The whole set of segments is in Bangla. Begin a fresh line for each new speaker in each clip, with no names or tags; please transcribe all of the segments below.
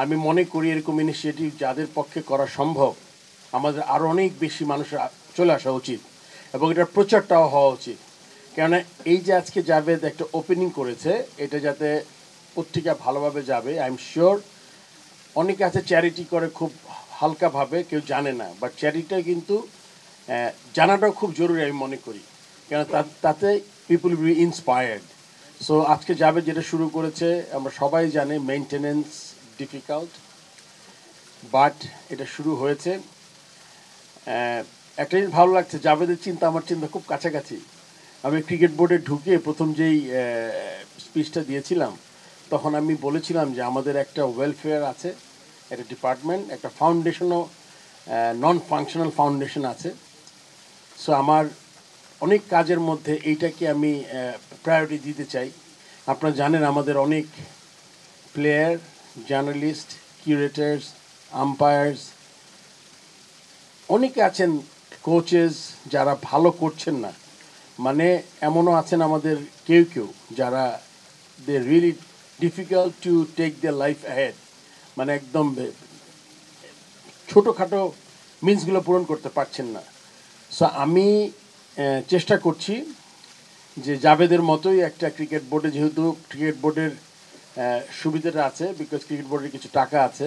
আমি মনে করি এরকম ইনিশিয়েটিভ যাদের পক্ষে করা সম্ভব আমাদের আরও অনেক বেশি মানুষের চলে আসা উচিত এবং এটার প্রচারটাও হওয়া উচিত। কেননা এই যে আজকে জাভেদ একটা ওপেনিং করেছে, এটা যাতে পত্রিকা ভালোভাবে যাবে, আই এম শিওর অনেকে আছে চ্যারিটি করে খুব হালকাভাবে, কেউ জানে না, বাট চ্যারিটিটা কিন্তু জানাটাও খুব জরুরি আমি মনে করি, কেন তাতে পিপুল বি ইন্সপায়ার্ড। সো আজকে যাবে যেটা শুরু করেছে আমরা সবাই জানি মেনটেনেন্স ডিফিকাল্ট, বাট এটা শুরু হয়েছে। একটা জিনিস ভালো লাগছে, জাভেদের চিন্তা আমার চিন্তা খুব কাছাকাছি। আমি ক্রিকেট বোর্ডে ঢুকে প্রথম যেই স্পিচটা দিয়েছিলাম তখন আমি বলেছিলাম যে আমাদের একটা ওয়েলফেয়ার আছে, একটা ডিপার্টমেন্ট, একটা ফাউন্ডেশনও নন ফাংশনাল ফাউন্ডেশন আছে। সো আমার অনেক কাজের মধ্যে এইটাকে আমি প্রায়োরিটি দিতে চাই। আপনারা জানেন আমাদের অনেক প্লেয়ার, জার্নালিস্ট, কিউরেটার্স, আম্পায়ার্স, অনেকে আছেন, কোচেস যারা ভালো করছেন না, মানে এমনও আছেন আমাদের কেউ কেউ যারা they really difficult to take the life ahead, মানে একদম ছোটোখাটো মিন্সগুলো পূরণ করতে পারছেন না। সো আমি চেষ্টা করছি যে জাভেদের মতোই একটা ক্রিকেট বোর্ডে, যেহেতু ক্রিকেট বোর্ডের সুবিধাটা আছে, বিকজ ক্রিকেট বোর্ডের কিছু টাকা আছে,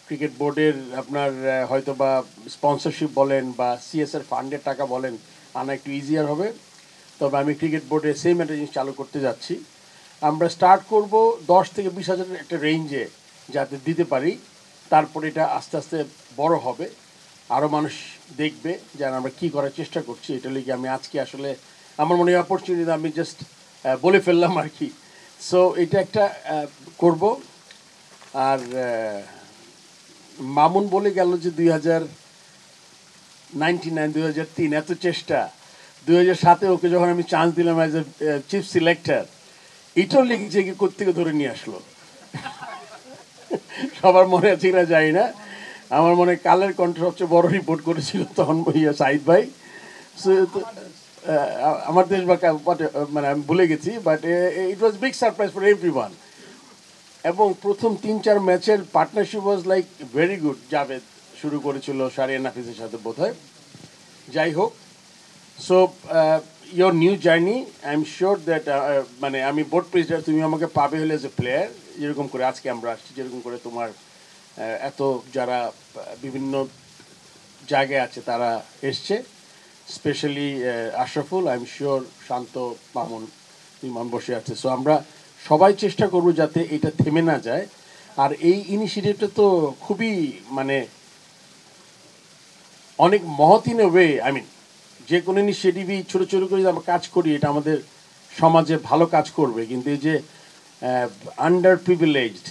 ক্রিকেট বোর্ডের আপনার হয়তো বা স্পন্সরশিপ বলেন বা সিএসআর ফান্ডের টাকা বলেন, আনা একটু ইজিয়ার হবে। তবে আমি ক্রিকেট বোর্ডে সেম একটা জিনিস চালু করতে যাচ্ছি। আমরা স্টার্ট করব 10 থেকে 20 হাজারের একটা রেঞ্জে যাতে দিতে পারি, তারপরে এটা আস্তে আস্তে বড় হবে, আরও মানুষ দেখবে যেন আমরা কী করার চেষ্টা করছি। এটা লিগে আমি আজকে আসলে আমার মনে হয় অপরচুনিটি আমি জাস্ট বলে ফেললাম আর কি। সো এটা একটা করব। আর মামুন বলে গেল যে 2003 এত চেষ্টা, 2007 ওকে যখন আমি চান্স দিলাম অ্যাজ এ চিফ সিলেক্টর, এটাও লিখেছে কি কোত্থেকে ধরে নিয়ে আসলো। সবার মনে আছে কিনা জানি না, আমার মনে হয় কালের কণ্ঠ সবচেয়ে বড় রিপোর্ট করেছিল তখন সাইদ ভাই। আমার দেশ বা মানে আমি ভুলে গেছি, but it was big surprise for everyone. এবং প্রথম 3-4 ম্যাচের partnership was like very good. Javed শুরু করেছিল সারিয়া নাফিসের সাথে বোধ হয়। যাই হোক, so your new journey, I am sure that, মানে আমি বোর্ড প্রেসিডেন্ট, তুমি আমাকে পাবে হলে এজ এ প্লেয়ার, যেরকম করে আজকে আমরা আসছি, যেরকম করে তোমার এত যারা বিভিন্ন জায়গায় আছে তারা এসছে, specially Ashraful, I am sure Shanto, Mamun, Imon বসে আছে। সো আমরা সবাই চেষ্টা করব যাতে এটা থেমে না যায়। আর এই ইনিশিয়েটিভটা তো খুবই মানে অনেক মহৎ in a way, I mean যে কোনো ইনিশিয়েটিভই ছোটো ছোটো করে আমরা কাজ করি, এটা আমাদের সমাজে ভালো কাজ করবে। কিন্তু এই যে আন্ডার প্রিভিলেজড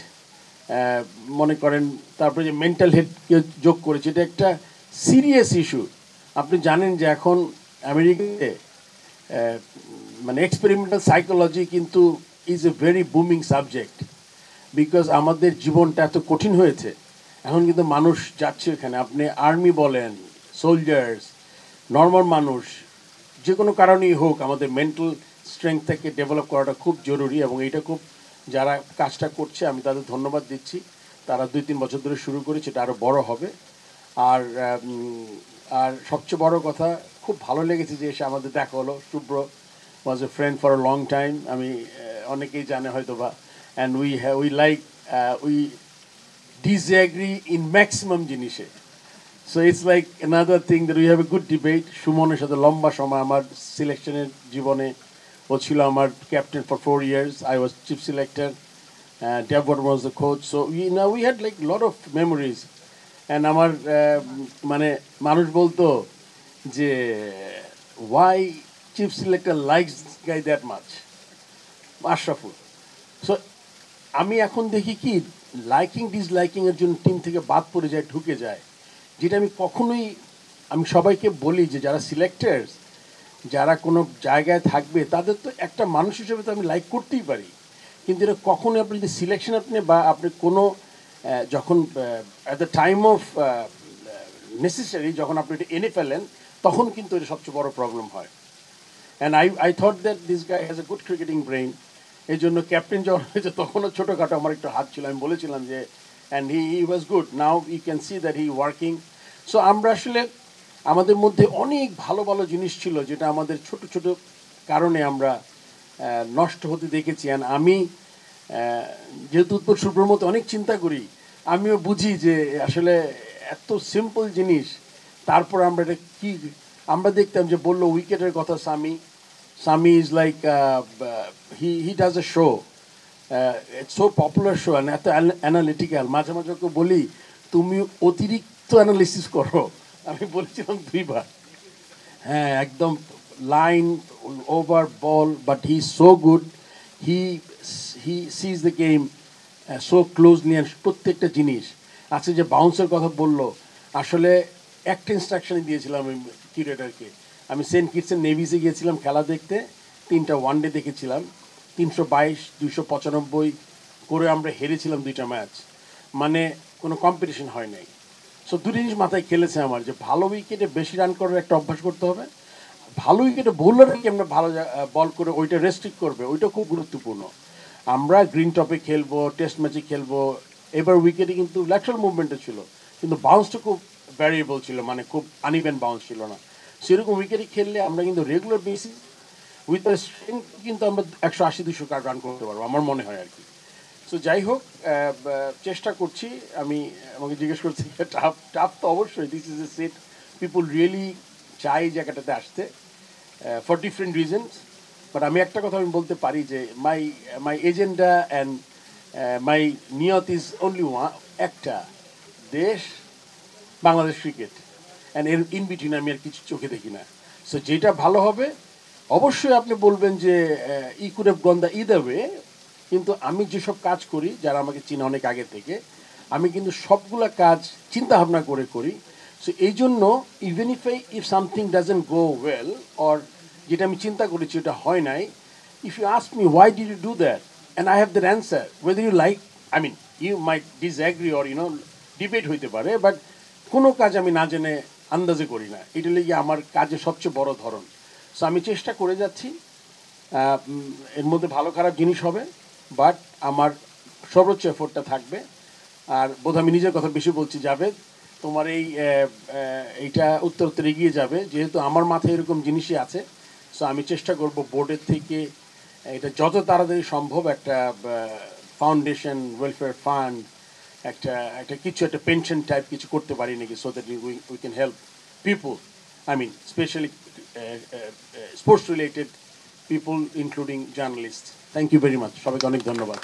মনে করেন, তারপরে যে মেন্টাল হেলথকে যোগ করেছে, এটা একটা সিরিয়াস ইস্যু। আপনি জানেন যে এখন আমেরিকাতে মানে এক্সপেরিমেন্টাল সাইকোলজি কিন্তু is a very booming subject, because আমাদের জীবনটা এত কঠিন হয়েছে। এখন কিন্তু মানুষ যাচ্ছে এখানে, আপনি আর্মি বলেন, সোলজার্স, নর্মাল মানুষ, যে কোনো কারণেই হোক, আমাদের মেন্টাল স্ট্রেংথটাকে ডেভেলপ করাটা খুব জরুরি। এবং এইটা খুব, যারা কাজটা করছে আমি তাদের ধন্যবাদ দিচ্ছি। তারা 2-3 বছর ধরে শুরু করেছে, এটা আরও বড় হবে। আর আর সবচেয়ে বড় কথা, খুব ভালো লেগেছে যে এসে আমাদের দেখা হলো। Shuvro was a friend for a long time, আমি অনেকেই জানে হয়তো বা, and we like we disagree in maximum জিনিসে। So it's like another thing that we have a good debate. সুমনের সাথে লম্বা সময় আমার সিলেকশনের জীবনে, ও ছিল আমার captain for 4 years, I was chief selector, Devon was the coach. So we had like lot of memories. And আমার মানে মানুষ বলতো যে why chief selector likes this guy that much, Ashraful. So আমি এখন দেখি কি লাইকিং ডিসলাইকিং এর জন্য টিম থেকে বাদ পড়ে যায়, ঢুকে যায়, যেটা আমি কখনোই, আমি সবাইকে বলি যে যারা সিলেক্টার্স, যারা কোনো জায়গায় থাকবে, তাদের তো একটা মানুষ হিসেবে তো আমি লাইক করতেই পারি, কিন্তু এটা কখনোই আপনি যদি সিলেকশন আপনি বা আপনি কোনো যখন at the time of necessary যখন আপনি এটা এনে ফেলেন, তখন কিন্তু এটা সবচেয়ে বড় প্রবলেম হয়। And I thought that this guy has a good cricketing brain. এই জন্য ক্যাপ্টেন যখন হয়েছে তখনও ছোটোখাটো আমার একটু হাত ছিল, আমি বলেছিলাম যে and he was good. Now you can see that he working. So আমরা আসলে আমাদের মধ্যে অনেক ভালো ভালো জিনিস ছিল যেটা আমাদের ছোট ছোট কারণে আমরা নষ্ট হতে দেখেছি। আর আমি যেহেতু উৎপল শুভ্রর মতো অনেক চিন্তা করি, আমিও বুঝি যে আসলে এত সিম্পল জিনিস, তারপর আমরা এটা কি আমরা দেখতাম যে বললো উইকেটের কথা Sami, Sami is like he does a show, it's so popular show and এত অ্যানালিটিক্যাল। মাঝে মাঝে ওকে বলি তুমি অতিরিক্ত অ্যানালিসিস করো, আমি বলেছিলাম 2 বার। হ্যাঁ একদম line over ball, but he is so good, he he sees the game so closely and প্রত্যেকটা জিনিস। আজকে যে বাউন্সের কথা বললো, আসলে একটা ইনস্ট্রাকশনই দিয়েছিলাম আমি কিউরেটারকে। আমি সেন্ট কিটসের নেভিসে গিয়েছিলাম খেলা দেখতে, 3টা ওয়ানডে দেখেছিলাম, 322 295 করে আমরা হেরেছিলাম 2টা ম্যাচ, মানে কোনো কম্পিটিশন হয় নাই। সো দুটো জিনিস মাথায় খেলেছে আমার, যে ভালো উইকেটে বেশি রান করার একটা অভ্যাস করতে হবে, ভালো উইকেটে বোলাররা কেমন ভালো বল করে ওইটা রেস্ট্রিক্ট করবে, ওইটা খুব গুরুত্বপূর্ণ। আমরা গ্রিন টপে খেলবো, টেস্ট ম্যাচে খেলবো, এবার উইকেটে কিন্তু ল্যাটারাল মুভমেন্টে ছিল, কিন্তু বাউন্সটা খুব ভ্যারিয়েবল ছিল, মানে খুব আনইভেন বাউন্স ছিল না। সেরকম উইকেটে খেললে আমরা কিন্তু রেগুলার বেসিস উইথ স্ট্রেংথ কিন্তু আমরা 180-200 রান করতে পারবো আমার মনে হয় আর কি। সো যাই হোক, চেষ্টা করছি। আমি আমাকে জিজ্ঞেস করছি টাফ, টাফ তো অবশ্যই, this is a set people really চাই জায়গাটাতে আসতে ফর ডিফারেন্ট রিজনস। বাট আমি একটা কথা আমি বলতে পারি যে মাই মাই এজেন্ডা অ্যান্ড মাই নিয়ত ইজ অনলি একটা, দেশ, বাংলাদেশ ক্রিকেট, অ্যান্ড এর ইন বিটুইন আমি আর কিছু চোখে দেখি না। সো যেটা ভালো হবে অবশ্যই আপনি বলবেন যে he could have gone the either way, কিন্তু আমি যেসব কাজ করি, যারা আমাকে চিনে অনেক আগে থেকে, আমি কিন্তু সবগুলা কাজ চিন্তা ভাবনা করে করি। সো এই জন্য even if something doesn't go well, or যেটা আমি চিন্তা করেছি ওটা হয় নাই, if you ask me why did you do that, and I have that answer, whether you like, I mean you might disagree or debate হইতে পারে, বাট কোনো কাজ আমি না জেনে আন্দাজে করি না, এটা লেগে আমার কাজের সবচেয়ে বড় ধরন। সো আমি চেষ্টা করে যাচ্ছি, এর মধ্যে ভালো খারাপ জিনিস হবে, বাট আমার সর্বোচ্চ এফোর্টটা থাকবে। আর বোধহয় আমি নিজের কথা বেশি বলছি, জাভেদ তোমার এইটা উত্তর উত্তর এগিয়ে যাবে, যেহেতু আমার মাথায় এরকম জিনিসই আছে। সো আমি চেষ্টা করব বোর্ডের থেকে এটা যত তাড়াতাড়ি সম্ভব একটা ফাউন্ডেশন, ওয়েলফেয়ার ফান্ড, একটা একটা কিছু একটা পেনশন টাইপ কিছু করতে পারি নাকি, so that we can help people, I mean, especially sports related people, including journalists. Thank you very much. সবাইকে অনেক ধন্যবাদ।